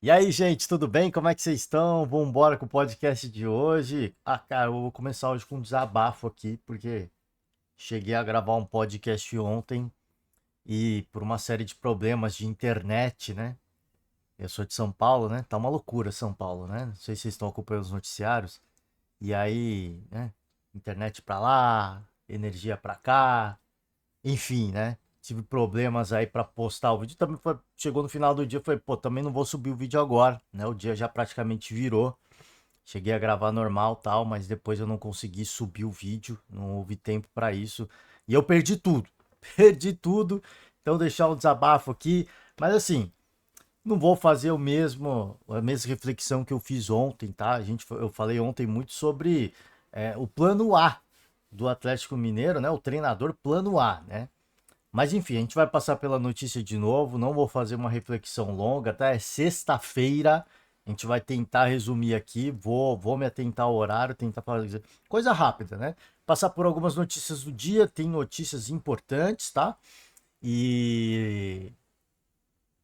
E aí, gente, tudo bem? Como é que vocês estão? Vamos embora com o podcast de hoje. Cara, eu vou começar hoje com um desabafo aqui, porque cheguei a gravar um podcast ontem e por uma série de problemas de internet, né? Eu sou de São Paulo, né? Tá uma loucura São Paulo, né? Não sei se vocês estão acompanhando os noticiários. E aí, né? Internet pra lá, energia pra cá, enfim, né? Tive problemas aí pra postar o vídeo. Também chegou no final do dia, falei, pô, também não vou subir o vídeo agora, né? O dia já praticamente virou. Cheguei a gravar normal, tal, mas depois eu não consegui subir o vídeo, não houve tempo pra isso. E eu perdi tudo. Perdi tudo. Então deixar um desabafo aqui, mas assim, não vou fazer a mesma reflexão que eu fiz ontem, tá? Eu falei ontem muito sobre o plano A do Atlético Mineiro, né? O treinador plano A, né? Mas enfim, a gente vai passar pela notícia de novo. Não vou fazer uma reflexão longa, tá? É sexta-feira. A gente vai tentar resumir aqui. Vou me atentar ao horário, tentar fazer coisa rápida, né? Passar por algumas notícias do dia. Tem notícias importantes, tá? E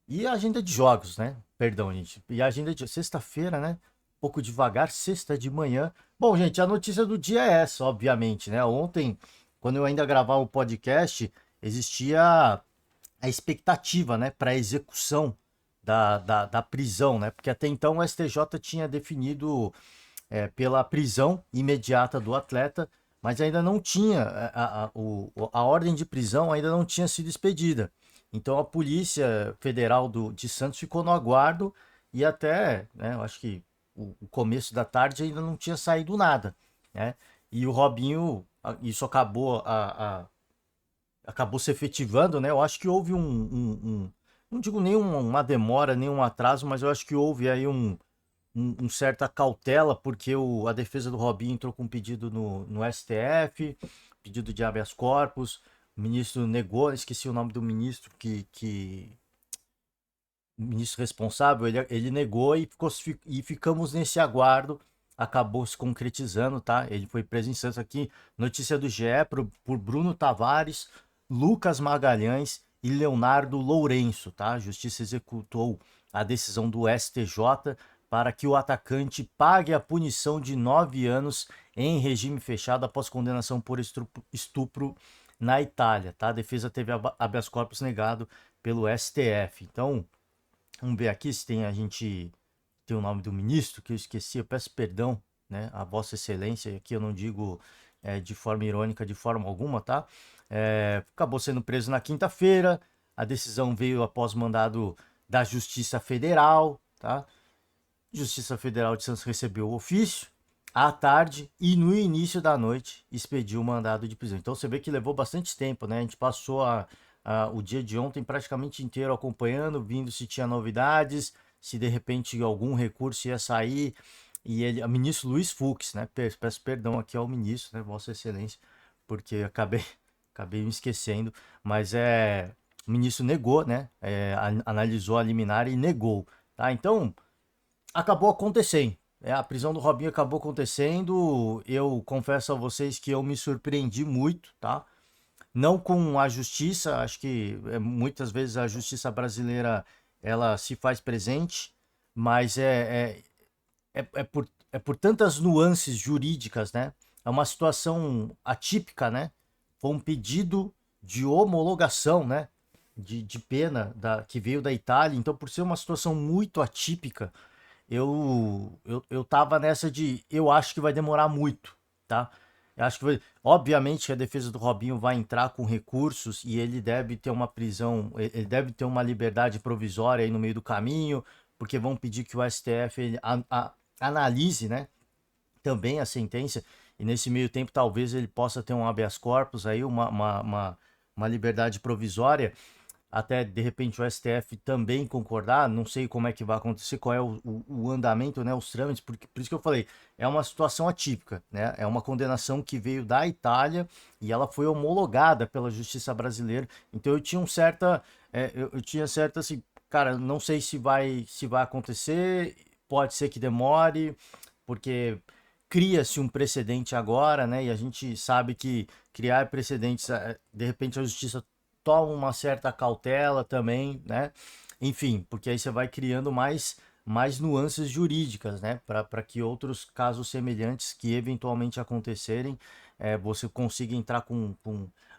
e a agenda de jogos, né? Perdão, gente. E a agenda de sexta-feira, né? Um pouco devagar, sexta de manhã. Bom, gente, a notícia do dia é essa, obviamente, né? Ontem, quando eu ainda gravava o podcast, existia a expectativa, né, para a execução da prisão, né? Porque até então o STJ tinha definido pela prisão imediata do atleta, mas ainda não tinha a ordem de prisão ainda não tinha sido expedida. Então a Polícia Federal de Santos ficou no aguardo e até, né, eu acho que o começo da tarde ainda não tinha saído nada, né? E o Robinho, isso acabou se efetivando, né? Eu acho que houve não digo uma demora, nem um atraso, mas eu acho que houve aí um certa cautela, porque a defesa do Robinho entrou com um pedido no STF, pedido de habeas corpus, o ministro negou, esqueci o nome do ministro o ministro responsável, ele negou e ficamos nesse aguardo, acabou se concretizando, tá? Ele foi preso em Santos aqui, notícia do GE por Bruno Tavares, Lucas Magalhães e Leonardo Lourenço, tá? A justiça executou a decisão do STJ para que o atacante pague a punição de 9 anos em regime fechado após condenação por estupro na Itália, tá? A defesa teve habeas corpus negado pelo STF. Então, vamos ver aqui se a gente tem o nome do ministro, que eu esqueci, eu peço perdão, né? A Vossa Excelência, aqui eu não digo de forma irônica, de forma alguma, tá? Acabou sendo preso na quinta-feira, a decisão veio após mandado da Justiça Federal, tá? Justiça Federal de Santos recebeu o ofício à tarde e no início da noite expediu o mandado de prisão. Então você vê que levou bastante tempo, né? A gente passou o dia de ontem praticamente inteiro acompanhando, vindo se tinha novidades, se de repente algum recurso ia sair. E o ministro Luiz Fux, né? Peço perdão aqui ao ministro, né? Vossa Excelência, porque acabei me esquecendo, mas o ministro negou, né? Analisou a liminar e negou, tá? Então acabou acontecendo. A prisão do Robinho acabou acontecendo. Eu confesso a vocês que eu me surpreendi muito, tá? Não com a justiça, acho que muitas vezes a justiça brasileira ela se faz presente, mas é por tantas nuances jurídicas, né? É uma situação atípica, né? Foi um pedido de homologação, né? De pena que veio da Itália. Então, por ser uma situação muito atípica, eu tava nessa de, eu acho que vai demorar muito, tá? Eu acho que obviamente que a defesa do Robinho vai entrar com recursos e ele deve ter uma prisão, ele deve ter uma liberdade provisória aí no meio do caminho, porque vão pedir que o STF analise, né, também a sentença e nesse meio tempo talvez ele possa ter um habeas corpus aí, uma liberdade provisória até de repente o STF também concordar, não sei como é que vai acontecer, qual é o andamento, né, os trâmites, porque, por isso que eu falei, é uma situação atípica, né, é uma condenação que veio da Itália e ela foi homologada pela justiça brasileira, então eu tinha certa, assim, cara, não sei se vai acontecer, pode ser que demore, porque cria-se um precedente agora, né, e a gente sabe que criar precedentes, de repente a justiça toma uma certa cautela também, né? Enfim, porque aí você vai criando mais nuances jurídicas, né? Para que outros casos semelhantes que eventualmente acontecerem, você consiga entrar com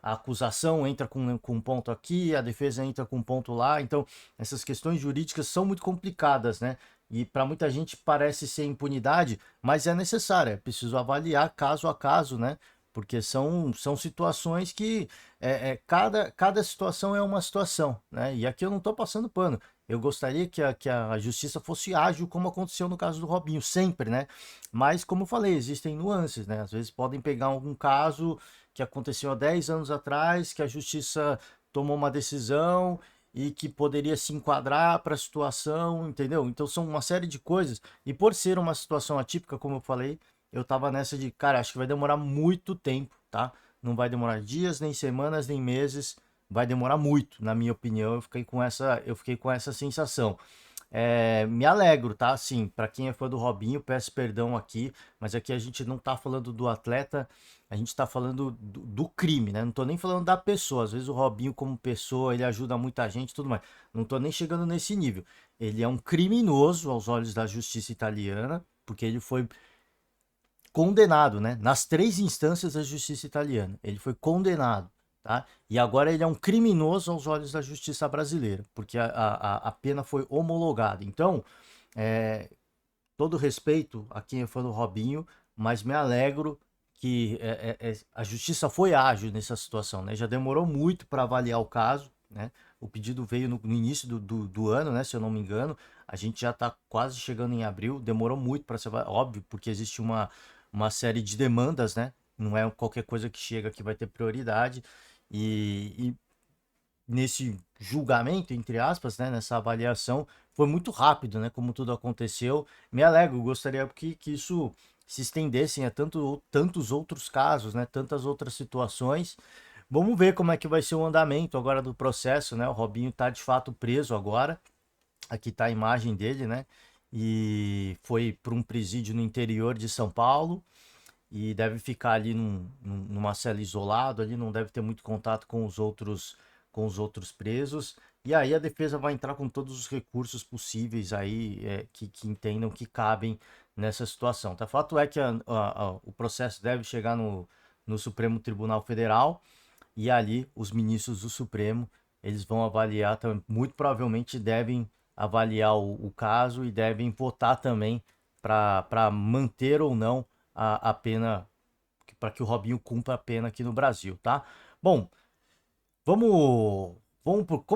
a acusação entra com um ponto aqui, a defesa entra com um ponto lá. Então, essas questões jurídicas são muito complicadas, né? E para muita gente parece ser impunidade, mas é necessário, é preciso avaliar caso a caso, né? Porque são situações que cada situação é uma situação, né? E aqui eu não estou passando pano. Eu gostaria que a justiça fosse ágil, como aconteceu no caso do Robinho, sempre, né? Mas, como eu falei, existem nuances, né? Às vezes podem pegar algum caso que aconteceu há 10 anos atrás, que a justiça tomou uma decisão e que poderia se enquadrar para a situação, entendeu? Então são uma série de coisas. E por ser uma situação atípica, como eu falei, eu tava nessa de, cara, acho que vai demorar muito tempo, tá? Não vai demorar dias, nem semanas, nem meses, vai demorar muito, na minha opinião. Eu fiquei com essa sensação. Me alegro, tá? Assim, para quem é fã do Robinho, peço perdão aqui, mas aqui a gente não tá falando do atleta, a gente tá falando do crime, né? Não tô nem falando da pessoa. Às vezes o Robinho, como pessoa, ele ajuda muita gente e tudo mais. Não tô nem chegando nesse nível. Ele é um criminoso aos olhos da justiça italiana, porque ele foi condenado, né? Nas três instâncias da justiça italiana. Ele foi condenado, tá? E agora ele é um criminoso aos olhos da justiça brasileira, porque a pena foi homologada. Então, é, todo respeito a quem é fã do Robinho, mas me alegro que a justiça foi ágil nessa situação, né? Já demorou muito para avaliar o caso, né? O pedido veio no início do ano, né? Se eu não me engano. A gente já está quase chegando em abril, demorou muito para ser óbvio, porque existe uma série de demandas, né? Não é qualquer coisa que chega que vai ter prioridade. E nesse julgamento, entre aspas, né, nessa avaliação, foi muito rápido, né, como tudo aconteceu. Me alegro, gostaria que isso se estendesse a tantos outros casos, né, tantas outras situações. Vamos ver como é que vai ser o andamento agora do processo, né? O Robinho está de fato preso agora. Aqui está a imagem dele, né? E foi para um presídio no interior de São Paulo e deve ficar ali numa cela isolado, ali não deve ter muito contato com os outros presos. E aí a defesa vai entrar com todos os recursos possíveis aí que entendam que cabem nessa situação. Tá? Fato é que o processo deve chegar no Supremo Tribunal Federal e ali os ministros do Supremo eles vão avaliar, muito provavelmente devem avaliar o caso e devem votar também para manter ou não a pena, para que o Robinho cumpra a pena aqui no Brasil, tá? Bom, como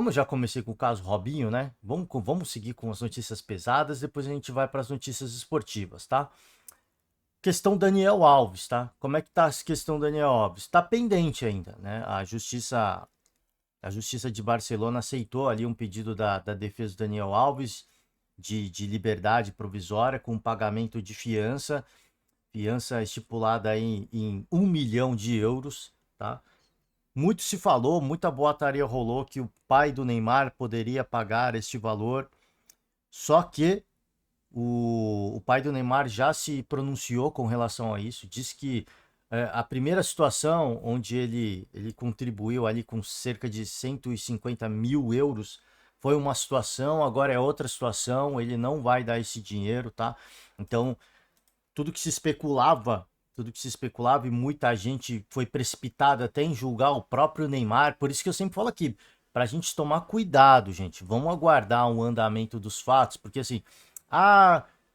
eu já comecei com o caso Robinho, né? Vamos seguir com as notícias pesadas, depois a gente vai para as notícias esportivas, tá? Questão Daniel Alves, tá? Como é que tá essa questão Daniel Alves? Tá pendente ainda, né? A Justiça de Barcelona aceitou ali um pedido da defesa do Daniel Alves de liberdade provisória com pagamento de fiança estipulada aí em 1 milhão de euros, tá? Muito se falou, muita boataria rolou que o pai do Neymar poderia pagar este valor, só que o pai do Neymar já se pronunciou com relação a isso, disse que a primeira situação onde ele contribuiu ali com cerca de 150 mil euros foi uma situação, agora é outra situação, ele não vai dar esse dinheiro, tá? Então, tudo que se especulava, tudo que se especulava e muita gente foi precipitada até em julgar o próprio Neymar. Por isso que eu sempre falo aqui, para a gente tomar cuidado, gente. Vamos aguardar o andamento dos fatos, porque assim,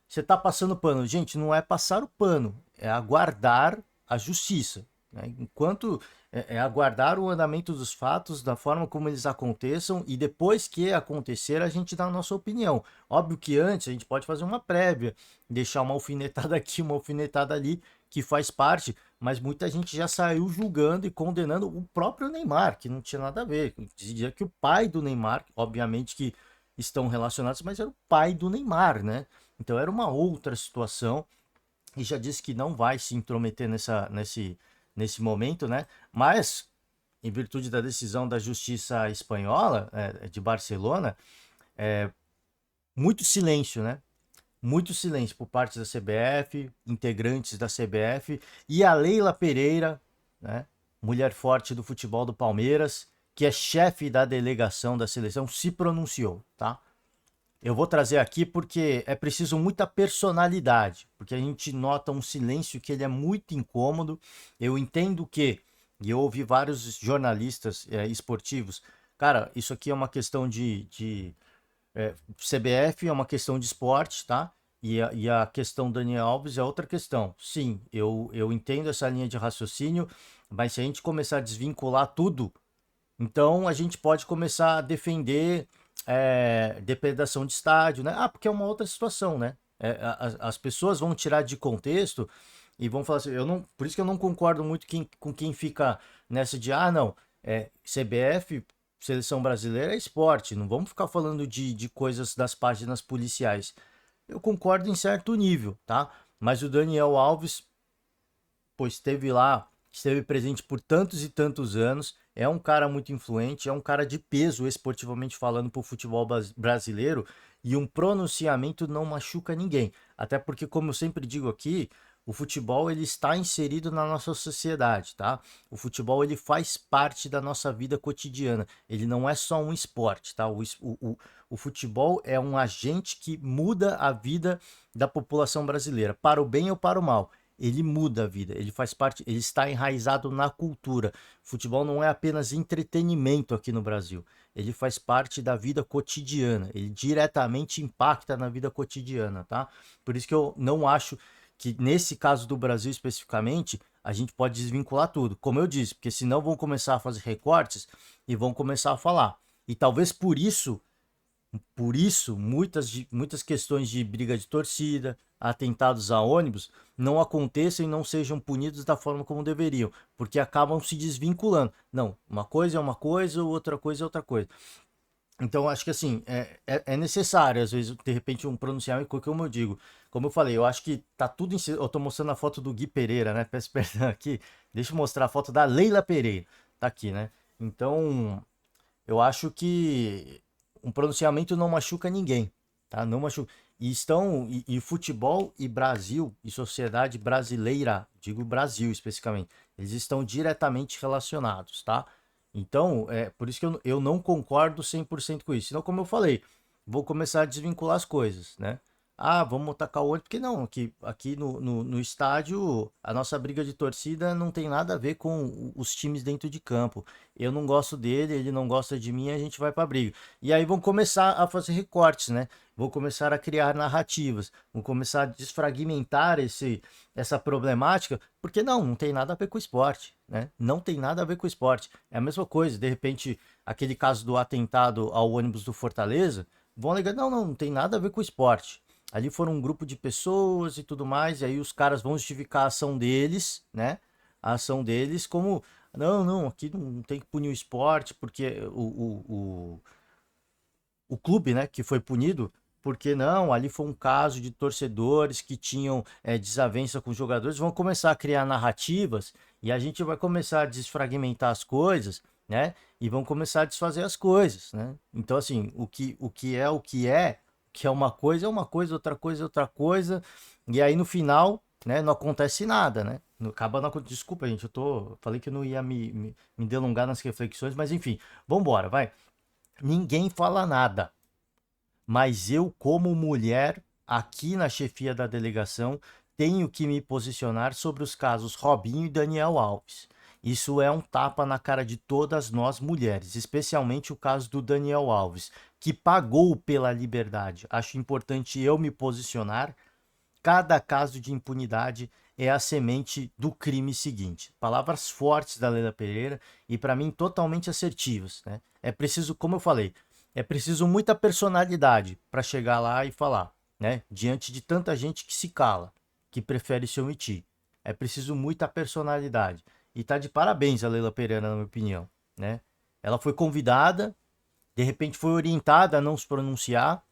você tá passando pano. Gente, não é passar o pano, é aguardar a justiça, né? Enquanto aguardar o andamento dos fatos da forma como eles aconteçam e depois que acontecer a gente dá a nossa opinião. Óbvio que antes a gente pode fazer uma prévia, deixar uma alfinetada aqui, uma alfinetada ali, que faz parte, mas muita gente já saiu julgando e condenando o próprio Neymar, que não tinha nada a ver. Dizia que o pai do Neymar, obviamente que estão relacionados, mas era o pai do Neymar, né? Então era uma outra situação e já disse que não vai se intrometer nesse momento, né? Mas, em virtude da decisão da Justiça Espanhola, de Barcelona, muito silêncio, né? Muito silêncio por parte da CBF, integrantes da CBF e a Leila Pereira, né? Mulher forte do futebol do Palmeiras, que é chefe da delegação da seleção, se pronunciou, tá? Eu vou trazer aqui porque é preciso muita personalidade, porque a gente nota um silêncio que ele é muito incômodo. Eu entendo que, e eu ouvi vários jornalistas esportivos, cara, isso aqui é uma questão CBF, é uma questão de esporte, tá? E a questão Daniel Alves é outra questão. Sim, eu entendo essa linha de raciocínio, mas se a gente começar a desvincular tudo, então a gente pode começar a defender depredação de estádio, né? Ah, porque é uma outra situação, né? As pessoas vão tirar de contexto e vão falar assim, eu não, por isso que eu não concordo muito com quem fica nessa de, ah, não, CBF, Seleção Brasileira é esporte, não vamos ficar falando de coisas das páginas policiais. Eu concordo em certo nível, tá? Mas o Daniel Alves, pois esteve lá, esteve presente por tantos e tantos anos, é um cara muito influente, é um cara de peso esportivamente falando para o futebol brasileiro e um pronunciamento não machuca ninguém. Até porque, como eu sempre digo aqui, o futebol ele está inserido na nossa sociedade, tá? O futebol ele faz parte da nossa vida cotidiana. Ele não é só um esporte, tá? O futebol é um agente que muda a vida da população brasileira, para o bem ou para o mal. Ele muda a vida, ele faz parte, ele está enraizado na cultura. Futebol não é apenas entretenimento aqui no Brasil, ele faz parte da vida cotidiana, ele diretamente impacta na vida cotidiana, tá? Por isso que eu não acho que nesse caso do Brasil especificamente, a gente pode desvincular tudo, como eu disse, porque senão vão começar a fazer recortes e vão começar a falar. E talvez por isso, muitas questões de briga de torcida, atentados a ônibus, não aconteçam e não sejam punidos da forma como deveriam, porque acabam se desvinculando. Não, uma coisa é uma coisa, outra coisa é outra coisa. Então, acho que assim, é necessário, às vezes, de repente, um pronunciamento, como eu digo. Como eu falei, eu acho que tá tudo em. Eu tô mostrando a foto do Gui Pereira, né? Peço perdão aqui. Deixa eu mostrar a foto da Leila Pereira. Tá aqui, né? Então, eu acho que um pronunciamento não machuca ninguém, tá? Não machuca. E futebol e Brasil e sociedade brasileira, digo Brasil especificamente, eles estão diretamente relacionados, tá? Então, é por isso que eu não concordo 100% com isso. Senão, como eu falei, vou começar a desvincular as coisas, né? Ah, vamos tacar o olho, porque não, aqui no estádio, a nossa briga de torcida não tem nada a ver com os times dentro de campo. Eu não gosto dele, ele não gosta de mim, a gente vai pra briga. E aí vão começar a fazer recortes, né? Vão começar a criar narrativas, vão começar a desfragmentar essa problemática, porque não tem nada a ver com o esporte, né? Não tem nada a ver com o esporte. É a mesma coisa, de repente, aquele caso do atentado ao ônibus do Fortaleza, vão alegar, não tem nada a ver com o esporte. Ali foram um grupo de pessoas e tudo mais, e aí os caras vão justificar a ação deles, né? A ação deles como, não, aqui não tem que punir o esporte, porque o clube, né, que foi punido, porque não, ali foi um caso de torcedores que tinham desavença com os jogadores, vão começar a criar narrativas e a gente vai começar a desfragmentar as coisas, né? E vão começar a desfazer as coisas, né? Então, assim, o que é uma coisa, outra coisa é outra coisa, e aí no final, né, não acontece nada, né? Acaba não, desculpa, gente, falei que eu não ia me delongar nas reflexões, mas enfim, vambora, vai. Ninguém fala nada, mas eu, como mulher, aqui na chefia da delegação, tenho que me posicionar sobre os casos Robinho e Daniel Alves. Isso é um tapa na cara de todas nós mulheres, especialmente o caso do Daniel Alves, que pagou pela liberdade. Acho importante eu me posicionar. Cada caso de impunidade é a semente do crime seguinte. Palavras fortes da Leila Pereira e, para mim, totalmente assertivas, né? É preciso, como eu falei, é preciso muita personalidade para chegar lá e falar, né? Diante de tanta gente que se cala, que prefere se omitir. É preciso muita personalidade. E tá de parabéns a Leila Pereira, na minha opinião, né? Ela foi convidada, de repente foi orientada a não se pronunciar,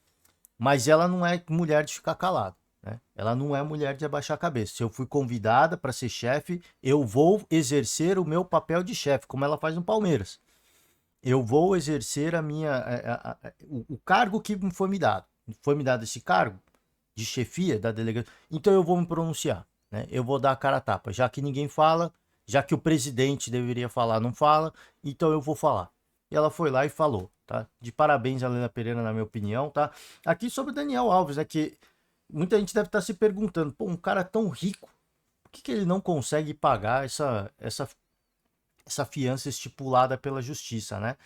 mas ela não é mulher de ficar calada, né? Ela não é mulher de abaixar a cabeça. Se eu fui convidada para ser chefe, eu vou exercer o meu papel de chefe, como ela faz no Palmeiras. Eu vou exercer o cargo que me foi me dado. Foi me dado esse cargo de chefia da delegacia, então eu vou me pronunciar, né? Eu vou dar a cara a tapa, já que ninguém fala, já que o presidente deveria falar, não fala, então eu vou falar. e ela foi lá e falou, tá? De parabéns a Helena Pereira, na minha opinião, tá? Aqui sobre o Daniel Alves, né? Que muita gente deve estar se perguntando, pô, um cara tão rico, por que ele não consegue pagar essa fiança estipulada pela justiça, né?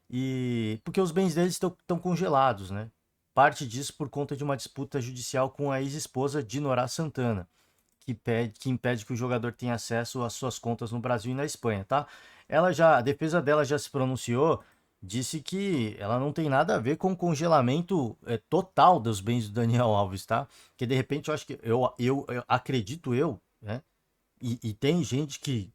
E porque os bens deles estão congelados, né? Parte disso por conta de uma disputa judicial com a ex-esposa Dinorá Santana, que impede que o jogador tenha acesso às suas contas no Brasil e na Espanha, tá? A defesa dela já se pronunciou, disse que ela não tem nada a ver com o congelamento total dos bens do Daniel Alves, tá? Que de repente eu acho que eu acredito né? E tem gente que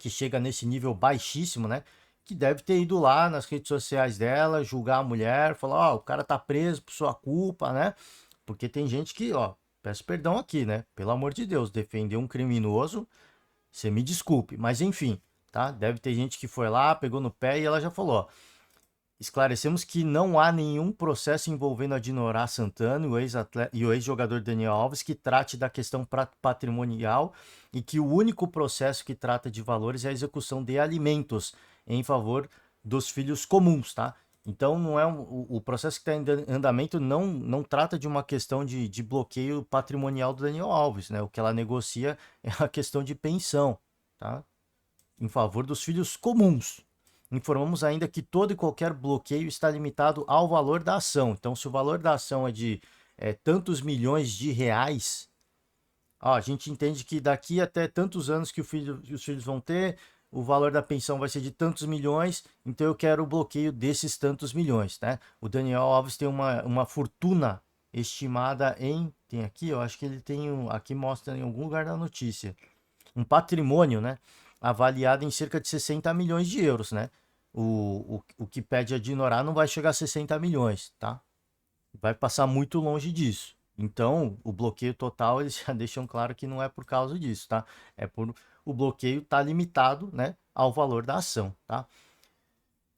chega nesse nível baixíssimo, né? Que deve ter ido lá nas redes sociais dela, julgar a mulher, falar, ó, o cara tá preso por sua culpa, né? Porque tem gente que, ó, peço perdão aqui, né? Pelo amor de Deus, defender um criminoso, você me desculpe, mas enfim, tá? Deve ter gente que foi lá, pegou no pé e ela já falou, ó, esclarecemos que não há nenhum processo envolvendo a Dinorá Santana e o ex-jogador Daniel Alves que trate da questão patrimonial e que o único processo que trata de valores é a execução de alimentos em favor dos filhos comuns, tá? Então não é o processo que está em andamento não trata de uma questão de bloqueio patrimonial do Daniel Alves, né? O que ela negocia é a questão de pensão, tá? Em favor dos filhos comuns. Informamos ainda que todo e qualquer bloqueio está limitado ao valor da ação. Então, se o valor da ação é de tantos milhões de reais, ó, a gente entende que daqui até tantos anos que os filhos vão ter, o valor da pensão vai ser de tantos milhões, então eu quero o bloqueio desses tantos milhões, né? O Daniel Alves tem uma fortuna estimada em, tem aqui, eu acho que ele tem, aqui mostra em algum lugar da notícia, um patrimônio, né, avaliado em cerca de 60 milhões de euros, né? O que pede a Dinorá não vai chegar a 60 milhões, tá? Vai passar muito longe disso. Então, o bloqueio total, eles já deixam claro que não é por causa disso, tá? É por o bloqueio tá limitado, né, ao valor da ação, tá?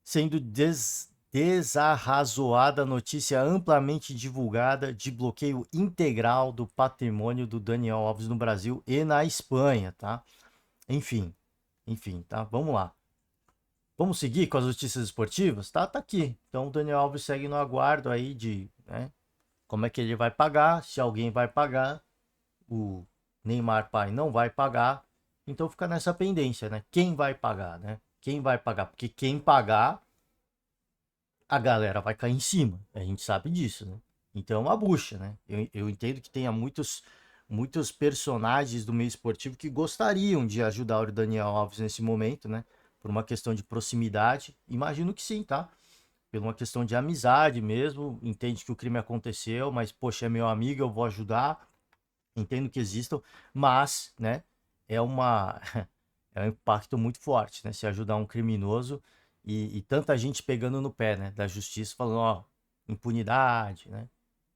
Sendo desarrazoada a notícia amplamente divulgada de bloqueio integral do patrimônio do Daniel Alves no Brasil e na Espanha, tá? Enfim, tá? Vamos lá. Vamos seguir com as notícias esportivas? Tá aqui. Então o Daniel Alves segue no aguardo aí de, né, como é que ele vai pagar, se alguém vai pagar, o Neymar pai não vai pagar. Então fica nessa pendência, né? Quem vai pagar, né? Quem vai pagar? Porque quem pagar, a galera vai cair em cima. A gente sabe disso, né? Então é uma bucha, né? Eu entendo que tenha muitos personagens do meio esportivo que gostariam de ajudar o Daniel Alves nesse momento, né? Por uma questão de proximidade. Imagino que sim, tá? Por uma questão de amizade mesmo. Entende que o crime aconteceu, mas, poxa, é meu amigo, eu vou ajudar. Entendo que existam, mas, né? É uma. É um impacto muito forte, né? Se ajudar um criminoso e tanta gente pegando no pé, né? Da justiça, falando, ó, impunidade, né?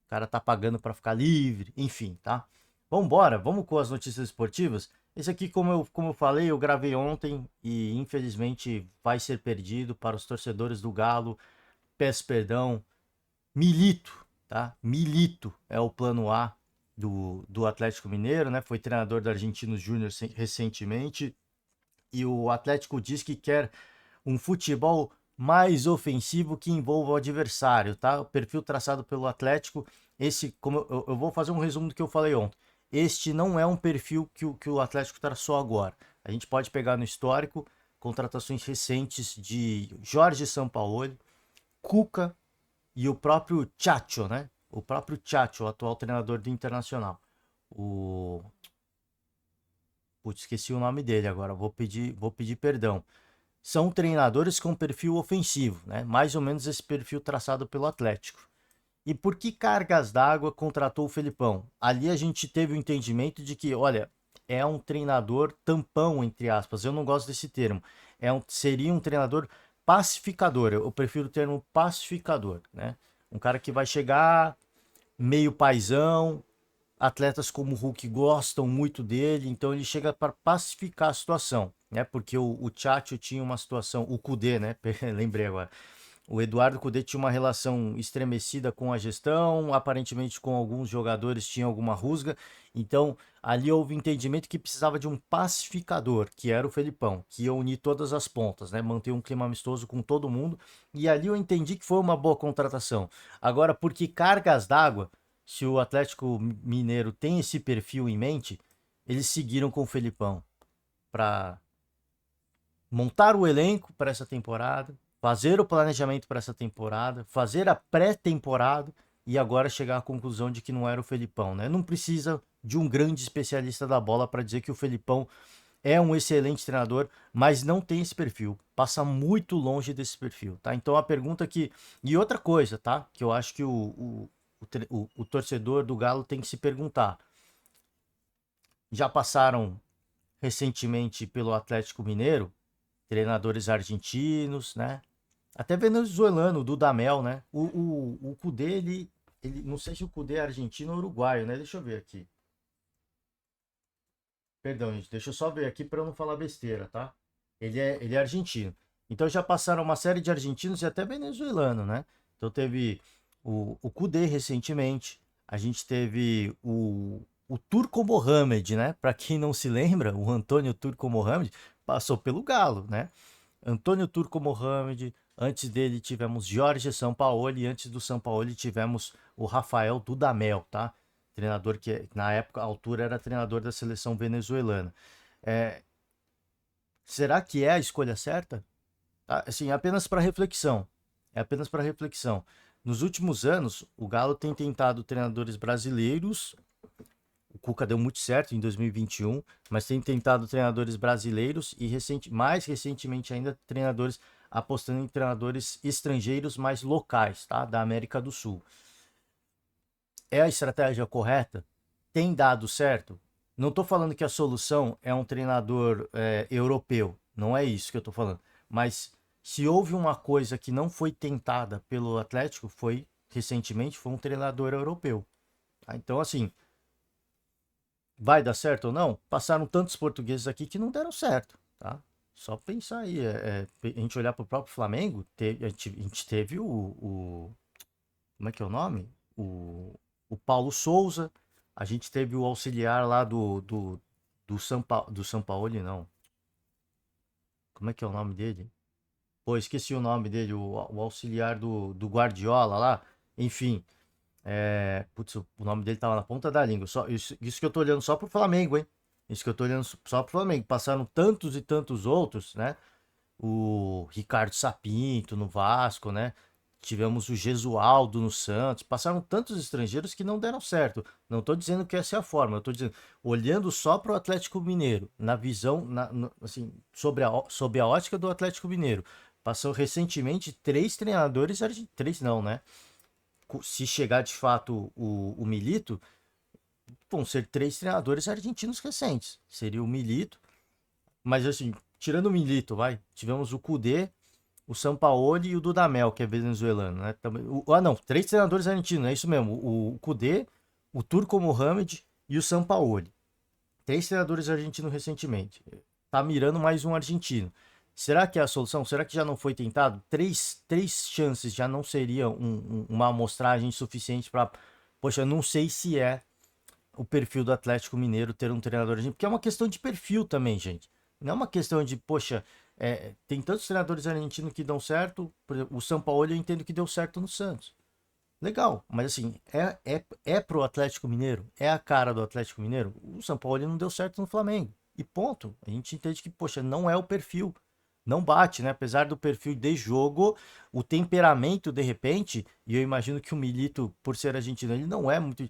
O cara tá pagando para ficar livre, enfim, tá? Vambora, vamos com as notícias esportivas. Esse aqui, como eu falei, eu gravei ontem e infelizmente vai ser perdido para os torcedores do Galo. Peço perdão. Milito, tá? Milito é o plano A do Atlético Mineiro, né? Foi treinador do Argentinos Júnior recentemente. E o Atlético diz que quer um futebol mais ofensivo que envolva o adversário, tá? O perfil traçado pelo Atlético, como eu vou fazer um resumo do que eu falei ontem. Este não é um perfil que o Atlético traçou agora. A gente pode pegar no histórico contratações recentes de Jorge Sampaoli, Cuca e o próprio Chacho, né? O próprio Chacho, o atual treinador do Internacional. O Putz, esqueci o nome dele agora, vou pedir perdão. São treinadores com perfil ofensivo, né? Mais ou menos esse perfil traçado pelo Atlético. E por que cargas d'água contratou o Felipão? Ali a gente teve o entendimento de que, olha, é um treinador tampão, entre aspas. Eu não gosto desse termo. Seria um treinador pacificador. Eu prefiro o termo pacificador, né? Um cara que vai chegar meio paizão, atletas como o Hulk gostam muito dele, então ele chega para pacificar a situação, né? Porque o Tchatcho tinha uma situação, o Kudê, né? Lembrei agora. O Eduardo Cudê tinha uma relação estremecida com a gestão, aparentemente com alguns jogadores tinha alguma rusga. Então, ali houve entendimento que precisava de um pacificador, que era o Felipão, que ia unir todas as pontas, né? Manter um clima amistoso com todo mundo. E ali eu entendi que foi uma boa contratação. Agora, por que cargas d'água, se o Atlético Mineiro tem esse perfil em mente, eles seguiram com o Felipão para montar o elenco para essa temporada, fazer o planejamento para essa temporada, fazer a pré-temporada e agora chegar à conclusão de que não era o Felipão, né? Não precisa de um grande especialista da bola para dizer que o Felipão é um excelente treinador, mas não tem esse perfil, passa muito longe desse perfil, tá? Então a pergunta que e outra coisa, tá? Que eu acho que o torcedor do Galo tem que se perguntar. Já passaram recentemente pelo Atlético Mineiro treinadores argentinos, né? Até venezuelano, o Dudamel, né? O Cudê, não sei se o Cudê é argentino ou uruguaio, né? Deixa eu ver aqui. Perdão, gente, deixa eu só ver aqui para eu não falar besteira, tá? Ele é argentino. Então já passaram uma série de argentinos e até venezuelano, né? Então teve o Cudê recentemente, a gente teve o Turco Mohamed, né? Para quem não se lembra, o Antônio Turco Mohamed passou pelo Galo, né? Antônio Turco Mohamed, antes dele tivemos Jorge Sampaoli, e antes do Sampaoli tivemos o Rafael Dudamel, tá? Treinador que na época, a altura, era treinador da seleção venezuelana. É, será que é a escolha certa? Assim, apenas para reflexão. É apenas para reflexão. Nos últimos anos, o Galo tem tentado treinadores brasileiros. O Cuca deu muito certo em 2021, mas tem tentado treinadores brasileiros e mais recentemente ainda treinadores apostando em treinadores estrangeiros mais locais, tá? Da América do Sul. É a estratégia correta? Tem dado certo? Não estou falando que a solução é um treinador europeu, não é isso que eu estou falando. Mas se houve uma coisa que não foi tentada pelo Atlético, foi recentemente, foi um treinador europeu. Tá? Então, assim, vai dar certo ou não? Passaram tantos portugueses aqui que não deram certo, tá? Só pensar aí, a gente olhar para o próprio Flamengo, a gente teve como é que é o nome? O Paulo Souza, a gente teve o auxiliar lá do São Paulo, não. Como é que é o nome dele? Pô, esqueci o nome dele, o auxiliar do Guardiola lá. Enfim, putz, o nome dele tava na ponta da língua. Isso que eu tô olhando só pro Flamengo, hein? Isso que eu tô olhando só pro Flamengo. Passaram tantos e tantos outros, né? O Ricardo Sapinto no Vasco, né? Tivemos o Gesualdo no Santos. Passaram tantos estrangeiros que não deram certo. Não estou dizendo que essa é a forma. Eu estou dizendo, olhando só para o Atlético Mineiro, na visão, assim, sobre a ótica do Atlético Mineiro. Passou recentemente três treinadores argentinos. Três não, né? Se chegar de fato o Milito, vão ser três treinadores argentinos recentes. Seria o Milito, mas assim, tirando o Milito, vai, tivemos o Cudê, o Sampaoli e o Dudamel, que é venezuelano, né? Não, três treinadores argentinos, é isso mesmo. O Cudê, o Turco Mohamed e o Sampaoli. Três treinadores argentinos recentemente. Tá mirando mais um argentino. Será que é a solução? Será que já não foi tentado? Três chances já não seria uma amostragem suficiente para. Poxa, eu não sei se é o perfil do Atlético Mineiro ter um treinador argentino, porque é uma questão de perfil também, gente. Não é uma questão de, poxa, tem tantos treinadores argentinos que dão certo, por exemplo, o São Paulo eu entendo que deu certo no Santos. Legal, mas assim, é pro Atlético Mineiro, é a cara do Atlético Mineiro. O São Paulo não deu certo no Flamengo. E ponto. A gente entende que, poxa, não é o perfil. Não bate, né? Apesar do perfil de jogo, o temperamento, de repente, e eu imagino que o Milito, por ser argentino, ele não é muito.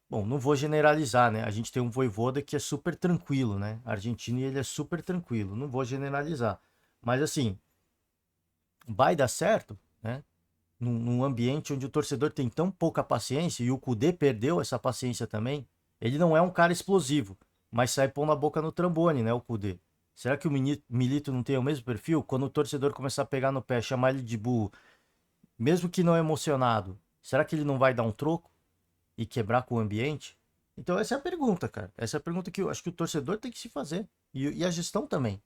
Bom, não vou generalizar, né? A gente tem um Vojvoda que é super tranquilo, né? Argentino e ele é super tranquilo. Não vou generalizar. Mas assim, vai dar certo, né? Num ambiente onde o torcedor tem tão pouca paciência e o Cudê perdeu essa paciência também. Ele não é um cara explosivo, mas sai pondo a boca no trombone, né? O Cudê. Será que o Milito não tem o mesmo perfil? Quando o torcedor começar a pegar no pé, chamar ele de burro, mesmo que não emocionado, será que ele não vai dar um troco e quebrar com o ambiente? Então essa é a pergunta, cara. Essa é a pergunta que eu acho que o torcedor tem que se fazer. E a gestão também.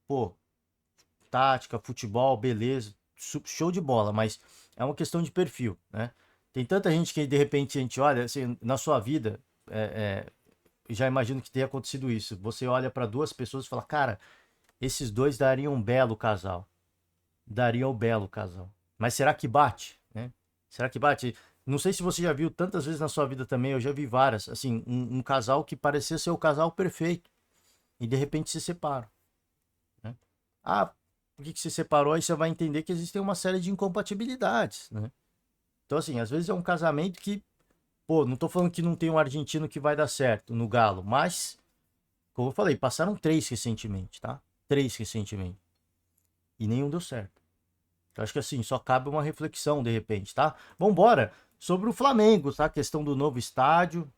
Pô, tática, futebol, beleza. show de bola, mas é uma questão de perfil, né? Tem tanta gente que de repente a gente olha, assim, na sua vida, já imagino que tenha acontecido isso. Você olha para duas pessoas e fala, cara, esses dois dariam um belo casal. Daria um belo casal. Mas será que bate, né? Será que bate? Não sei se você já viu tantas vezes na sua vida também, eu já vi várias, assim, um casal que parecia ser o casal perfeito e de repente se separam, né? Ah, por que se separou? Aí você vai entender que existem uma série de incompatibilidades, né? Então, assim, às vezes é um casamento que, pô, não tô falando que não tem um argentino que vai dar certo no Galo, mas, como eu falei, passaram três recentemente, tá? Três recentemente. E nenhum deu certo. Eu acho que assim, só cabe uma reflexão de repente, tá? Vambora! Sobre o Flamengo, tá? A questão do novo estádio,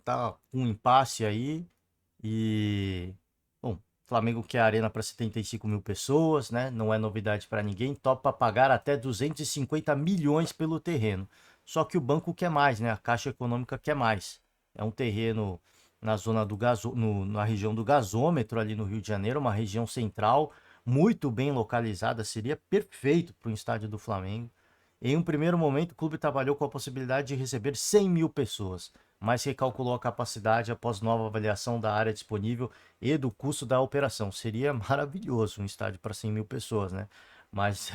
tá um impasse aí. E, bom, Flamengo quer arena para 75 mil pessoas, né? Não é novidade para ninguém. Topa pagar até 250 milhões pelo terreno. Só que o banco quer mais, né? A Caixa Econômica quer mais. É um terreno na zona do na região do gasômetro, ali no Rio de Janeiro, uma região central, muito bem localizada. Seria perfeito para o estádio do Flamengo. Em um primeiro momento, o clube trabalhou com a possibilidade de receber 100 mil pessoas, mas recalculou a capacidade após nova avaliação da área disponível e do custo da operação. Seria maravilhoso um estádio para 100 mil pessoas, né? Mas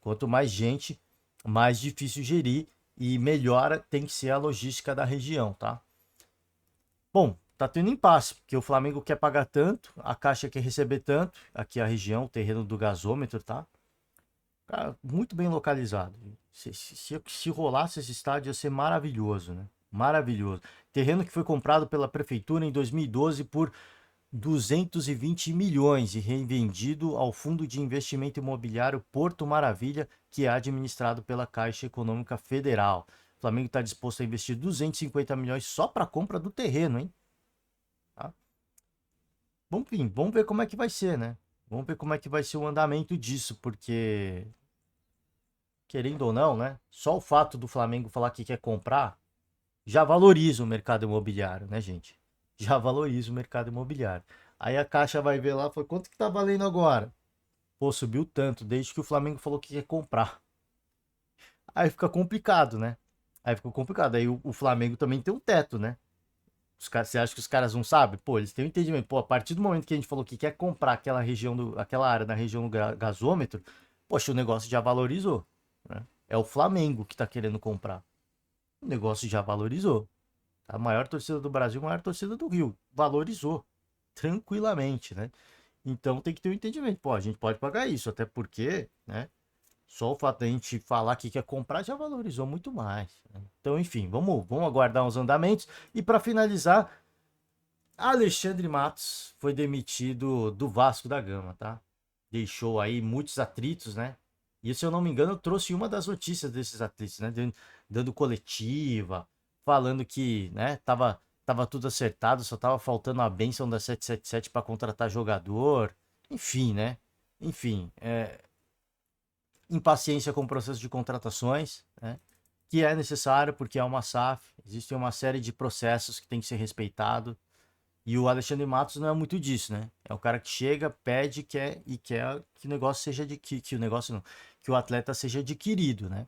quanto mais gente, mais difícil gerir e melhor tem que ser a logística da região, tá? Bom, tá tendo impasse, porque o Flamengo quer pagar tanto, a Caixa quer receber tanto, aqui a região, o terreno do gasômetro, tá? Cara, muito bem localizado. Se rolasse esse estádio, ia ser maravilhoso, né? Maravilhoso. Terreno que foi comprado pela prefeitura em 2012 por 220 milhões e revendido ao Fundo de Investimento Imobiliário Porto Maravilha, que é administrado pela Caixa Econômica Federal. O Flamengo está disposto a investir 250 milhões só para a compra do terreno, hein? Tá? Vamos ver como é que vai ser, né? Vamos ver como é que vai ser o andamento disso, porque querendo ou não, né? Só o fato do Flamengo falar que quer comprar já valoriza o mercado imobiliário, né, gente? Já valoriza o mercado imobiliário. Aí a Caixa vai ver lá, foi quanto que tá valendo agora? Pô, subiu tanto desde que o Flamengo falou que quer comprar. Aí fica complicado, né? Aí fica complicado. Aí o Flamengo também tem um teto, né? Você acha que os caras não sabem? Pô, eles têm um entendimento. Pô, a partir do momento que a gente falou que quer comprar aquela região aquela área na região do gasômetro, poxa, o negócio já valorizou, né? É o Flamengo que tá querendo comprar. O negócio já valorizou. A maior torcida do Brasil, a maior torcida do Rio. Valorizou. Tranquilamente, né? Então tem que ter um entendimento. Pô, a gente pode pagar isso, até porque, né? Só o fato da gente falar que quer comprar já valorizou muito mais, né? Então, enfim, vamos aguardar os andamentos. E para finalizar, Alexandre Matos foi demitido do Vasco da Gama, tá? Deixou aí muitos atritos, né? E se eu não me engano, eu trouxe uma das notícias desses atritos, né? Dando coletiva, falando que, né, tava tudo acertado, só tava faltando a bênção da 777 para contratar jogador. Enfim, né? Enfim, impaciência com o processo de contratações, né? Que é necessário porque é uma SAF, existe uma série de processos que tem que ser respeitado. E o Alexandre Matos não é muito disso, né? É o cara que chega, pede, quer que o negócio seja de que o negócio não, que o atleta seja adquirido, né?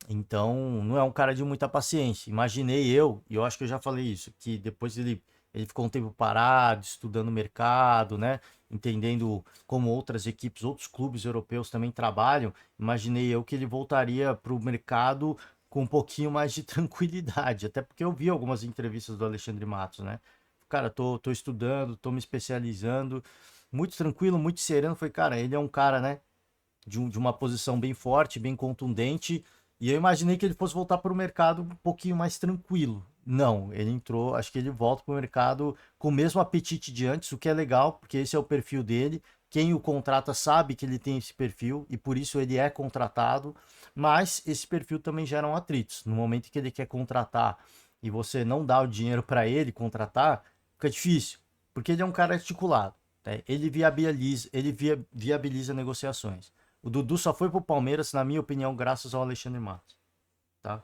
Então, não é um cara de muita paciência. Imaginei eu, e eu acho que eu já falei isso, que depois ele ficou um tempo parado, estudando o mercado, né? Entendendo como outras equipes, outros clubes europeus também trabalham. Imaginei eu que ele voltaria para o mercado com um pouquinho mais de tranquilidade. Até porque eu vi algumas entrevistas do Alexandre Matos, né? Cara, tô estudando, tô me especializando. Muito tranquilo, muito sereno. Foi, cara, ele é um cara, né? De uma posição bem forte, bem contundente. E eu imaginei que ele fosse voltar para o mercado um pouquinho mais tranquilo. Não, ele entrou, acho que ele volta para o mercado com o mesmo apetite de antes, o que é legal, porque esse é o perfil dele. Quem o contrata sabe que ele tem esse perfil e por isso ele é contratado, mas esse perfil também gera um atritos. No momento que ele quer contratar e você não dá o dinheiro para ele contratar, fica difícil, porque ele é um cara articulado, né? Ele viabiliza negociações. O Dudu só foi pro Palmeiras, na minha opinião, graças ao Alexandre Matos, tá?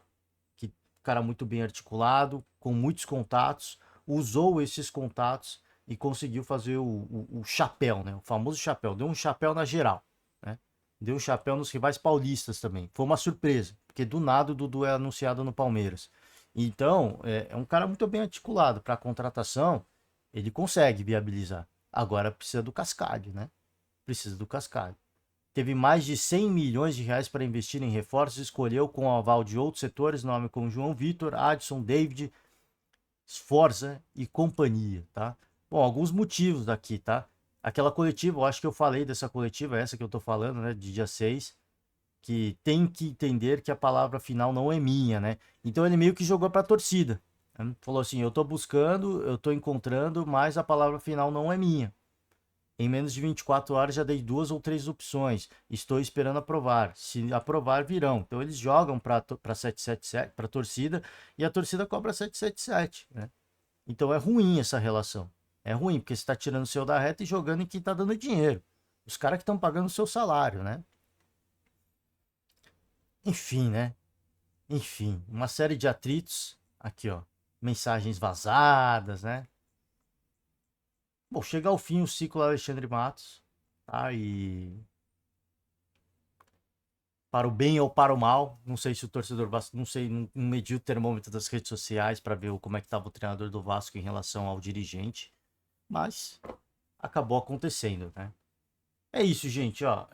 Que cara muito bem articulado, com muitos contatos, usou esses contatos e conseguiu fazer o chapéu, né? O famoso chapéu, deu um chapéu na geral, né? deu chapéu nos rivais paulistas também. Foi uma surpresa, porque do nada o Dudu é anunciado no Palmeiras. Então, é um cara muito bem articulado. Para a contratação, ele consegue viabilizar. Agora precisa do cascalho, né? Precisa do cascalho. Teve mais de 100 milhões de reais para investir em reforços, escolheu com o aval de outros setores, nome como João Vitor, Adson, David, Sforza e companhia, tá? Bom, alguns motivos daqui, tá? Aquela coletiva, eu acho que eu falei dessa coletiva, essa que eu tô falando, né, de dia 6, que tem que entender que a palavra final não é minha, né? Então ele meio que jogou para a torcida, né? Falou assim, eu tô buscando, eu tô encontrando, mas a palavra final não é minha. Em menos de 24 horas já dei 2 ou 3 opções. Estou esperando aprovar. Se aprovar, virão. Então eles jogam para 777, para a torcida, e a torcida cobra 777, né? Então é ruim essa relação. É ruim, porque você está tirando o seu da reta e jogando em quem está dando dinheiro. Os caras que estão pagando o seu salário, né? Enfim, né? Enfim, uma série de atritos. Aqui, ó. Mensagens vazadas, né? Bom, chega ao fim o ciclo Alexandre Matos. Tá? E para o bem ou para o mal, não sei se o torcedor Vasco, não sei, não mediu o termômetro das redes sociais para ver como é que estava o treinador do Vasco em relação ao dirigente, mas acabou acontecendo, né? É isso, gente, ó.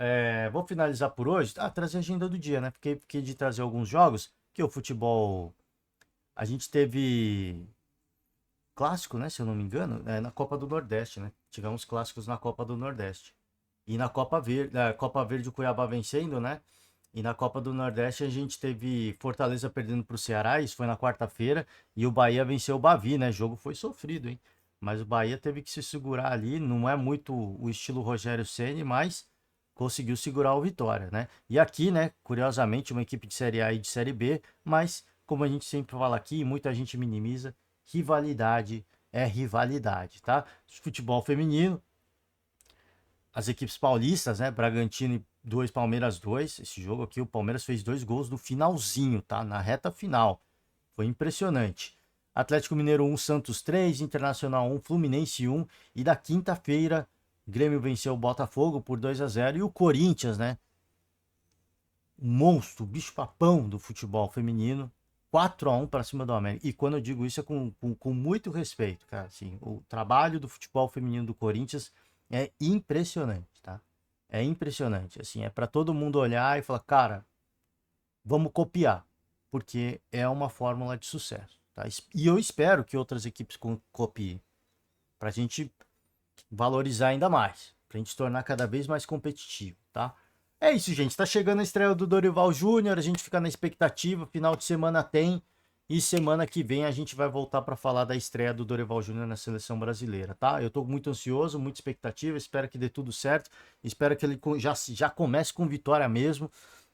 Vou finalizar por hoje. Trazer a agenda do dia, né? Fiquei de trazer alguns jogos, que o futebol. A gente teve clássico, né? Se eu não me engano, na Copa do Nordeste, né? Tivemos clássicos na Copa do Nordeste. E na Copa Verde o Cuiabá vencendo, né? E na Copa do Nordeste a gente teve Fortaleza perdendo para o Ceará, isso foi na quarta-feira, e o Bahia venceu o Bavi, né? O jogo foi sofrido, hein? Mas o Bahia teve que se segurar ali, não é muito o estilo Rogério Ceni, mas conseguiu segurar o Vitória, né? E aqui, né, curiosamente, uma equipe de Série A e de Série B, mas como a gente sempre fala aqui, muita gente minimiza, rivalidade é rivalidade, tá? Futebol feminino, as equipes paulistas, né? Bragantino e 2, Palmeiras 2. Esse jogo aqui, o Palmeiras fez 2 gols no finalzinho, tá? Na reta final. Foi impressionante. Atlético Mineiro 1, Santos 3, Internacional 1, Fluminense 1. E da quinta-feira, Grêmio venceu o Botafogo por 2-0. E o Corinthians, né? O monstro, o bicho-papão do futebol feminino. 4-1 para cima do América. E quando eu digo isso é com muito respeito, cara. Assim, o trabalho do futebol feminino do Corinthians é impressionante, tá? É impressionante. Assim, é para todo mundo olhar e falar, cara, vamos copiar, porque é uma fórmula de sucesso, tá? E eu espero que outras equipes copiem, para a gente valorizar ainda mais, para a gente se tornar cada vez mais competitivo, tá? É isso, gente. Tá chegando a estreia do Dorival Júnior, a gente fica na expectativa. Final de semana tem. E semana que vem a gente vai voltar para falar da estreia do Dorival Júnior na seleção brasileira, tá? Eu tô muito ansioso, muita expectativa. Espero que dê tudo certo. Espero que ele já comece com vitória mesmo,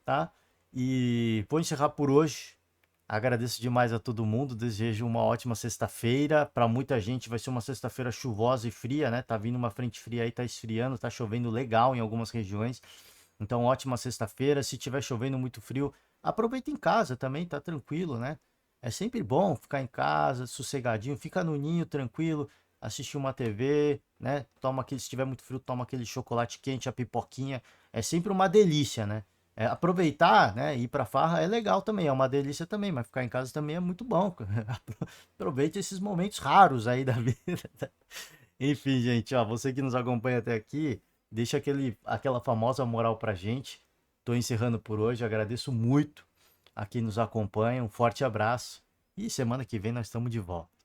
tá? E vou encerrar por hoje. Agradeço demais a todo mundo. Desejo uma ótima sexta-feira. Para muita gente vai ser uma sexta-feira chuvosa e fria, né? Tá vindo uma frente fria aí, tá esfriando, tá chovendo legal em algumas regiões. Então, ótima sexta-feira. Se tiver chovendo muito frio, aproveita em casa também, tá tranquilo, né? É sempre bom ficar em casa, sossegadinho, fica no ninho tranquilo, assistir uma TV, né? Toma aquele, se tiver muito frio, toma aquele chocolate quente, a pipoquinha. É sempre uma delícia, né? Aproveitar, né? Ir pra farra é legal também, é uma delícia também, mas ficar em casa também é muito bom. Aproveite esses momentos raros aí da vida. Enfim, gente, ó, você que nos acompanha até aqui, deixa aquela famosa moral pra gente. Tô encerrando por hoje, agradeço muito a quem nos acompanha, um forte abraço e semana que vem nós estamos de volta.